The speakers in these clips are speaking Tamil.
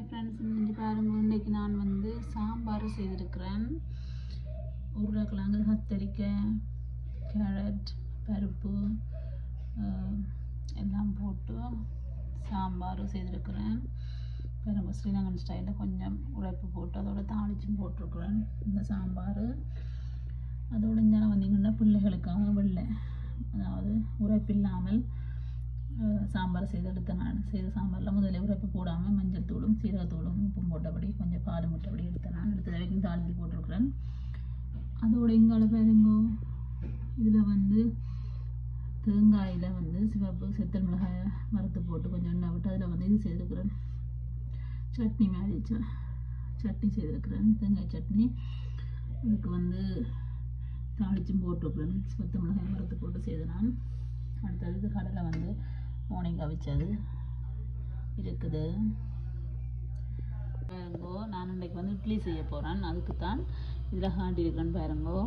ஃப்ரெண்ட்ஸ், இன்றைக்கி பாருங்கள். இன்றைக்கி நான் வந்து சாம்பார் செய்திருக்கிறேன். உருளைக்கிழங்கு, கத்தரிக்காய், கேரட், பருப்பு எல்லாம் போட்டு சாம்பார் செய்திருக்கிறேன். பாருங்கள், ஸ்ரீலங்கன் ஸ்டைலில் கொஞ்சம் உழைப்பு போட்டு அதோட தாளிச்சும் போட்டிருக்கிறேன் இந்த சாம்பார். அதோடு இந்த வந்தீங்கன்னா பிள்ளைகளுக்காக வெள்ளை, அதாவது உரைப்பு இல்லாமல் சாம்பார் செய்து எடுத்தேன். நான் செய்த சாம்பாரில் முதல்ல உரைப்பு போடாமல் மஞ்சள் தூளும் சீரகத்தூளும் உப்பும் போட்டபடி கொஞ்சம் பால் முட்டபடி எடுத்தேன். நான் எடுத்த வரைக்கும் தாளித்து போட்டிருக்கிறேன். அதோட இங்கால பாருங்கோ, இதில் வந்து தேங்காயில் வந்து சிவப்பு செத்தல் மிளகாயை வறுத்து போட்டு கொஞ்சம் எண்ணெய் விட்டு அதில் வந்து இது செய்திருக்கிறேன். சட்னி மாதிரி சட்னி செய்திருக்கிறேன், தேங்காய் சட்னி. இதுக்கு வந்து தாளிச்சும் போட்டிருக்கிறேன், செத்த மிளகாயை வறுத்து போட்டு செய்தேன் நான். அடுத்தது கடலை வந்து மார்னிங் அவிச்சது இருக்குது. பாருங்கோ, நான் இன்றைக்கு வந்து இட்லி செய்ய போகிறேன். அதுக்கு தான் இதில் காட்டியிருக்கேன்னு பாருங்கோ.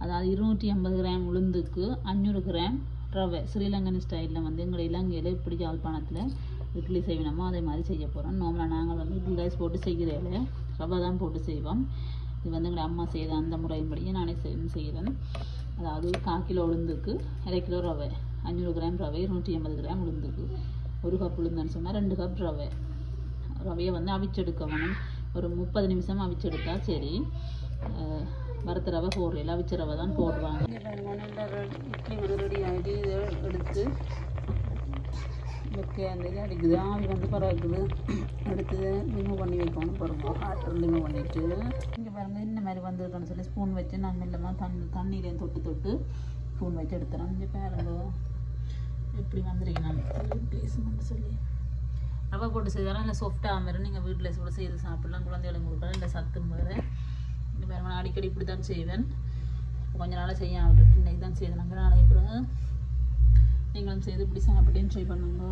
அதாவது 250 கிராம் உளுந்துக்கு 500 கிராம் ரவை. ஸ்ரீலங்கன் ஸ்டைலில் வந்து எங்களை இலங்கையில் இப்படி யாழ்ப்பாணத்தில் இட்லி செய்யணுமோ அதே மாதிரி செய்ய போகிறோம். நார்மலாக நாங்கள் வந்து இட்லி ரைஸ் போட்டு செய்கிறதில்ல, ரவை தான் போட்டு செய்வோம். இது வந்து எங்களை அம்மா செய்த அந்த முறையின்படியே நானே செய்கிறேன். அதாவது 1/4 கிலோ உளுந்துக்கு 1/2 கிலோ ரவை, 500 கிராம் ரவை, 250 கிராம் உளுந்துக்கு 1 கப் உளுந்துன்னு சொன்னால் 2 கப் ரவை. ரவையை வந்து அவிச்செடுக்க வேணும். ஒரு 30 நிமிஷம் அவிச்செடுத்தா சரி. வறுத்த ரவை போடுறதில்ல, அவிச்ச ரவை தான் போடுவாங்க. இட்லி வந்து ரெடி ஆகிட்டு இதை எடுத்து ஓகே அந்த இது அடிக்குது, ஆவி வந்து பரவாக்குது. எடுத்து ரிமூவ் பண்ணி வைக்கணும். பாருங்கள், ஹாட் ரிமூவ் பண்ணிவிட்டு இங்கே பாருங்கள் இந்த மாதிரி வந்துருக்கணும்னு சொல்லி ஸ்பூன் வச்சு நான் மெல்லமாக தண்ணியிலையும் தொட்டு ஸ்பூன் வச்சு எடுத்துறேன். இங்கே பாருங்க எப்படி வந்துருக்கேன் நான் ப்ளீஸ்ன்னு சொல்லி. ரவை போட்டு செய்தாலும் இல்லை சாஃப்டாக மாதிரி நீங்கள் வீட்டில் கூட செய்து சாப்பிட்லாம். குழந்தைகளுக்கு கொடுக்கலாம், இல்லை சத்தும் வேறு. இங்கே பாருங்கள், நான் அடிக்கடி இப்படி தான் செய்வேன். கொஞ்ச நாளாக செய்ய விட்டுட்டு இன்றைக்கி தான் செய்தேன். நாங்கள் நாளைக்கு பிறகு நீங்களும் செய்து இப்படி சாப்பிட்டு என்ஜாய் பண்ணுங்க.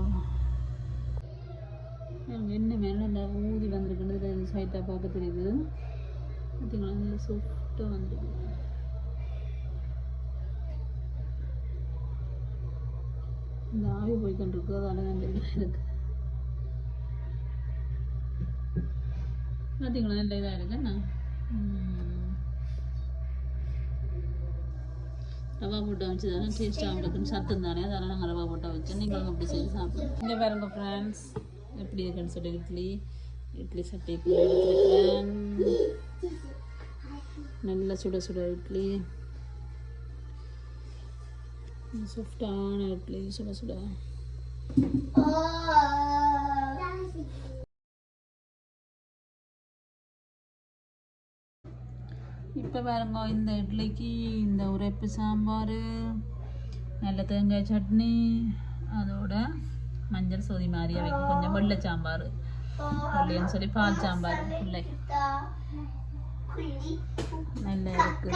என்ன மேலே நல்லா ஊதி வந்துருக்குன்றது சைட்டாக பார்க்க தெரியுது. பார்த்தீங்களா, நல்லா சாஃப்டாக வந்துருக்கு. இந்த ஆவி போய்கொண்டிருக்கு, அதனால அந்த இதாக இருக்குது. பார்த்தீங்களா, நல்ல இதாக இருக்குண்ணா. ரவா போட்டு வச்சு தானே டேஸ்ட்டாக இருக்குன்னு சத்தும் தானே, அதனால் நாங்கள் ரவா போட்டால் வச்சு நீங்களும் அப்படி செய்து சாப்பிடுவோம். இங்கே பாருங்க ஃப்ரெண்ட்ஸ், எப்படி இருக்குன்னு சொல்லி இட்லி சட்டைக்குள்ளே எடுத்துருக்கிறேன். நல்ல சுட இட்லி, சாஃப்டான இட்லி, சுட இப்போ பாருங்க, இந்த இட்லிக்கு இந்த உரைப்பு சாம்பார், நல்ல தேங்காய் சட்னி, அதோட மஞ்சள் சோதி மாதிரியே வைக்கும் கொஞ்சம் வெள்ளை சாம்பார், வெள்ளைன்னு சொல்லி பால் சாம்பார் பிள்ளை நல்லா இருக்குது.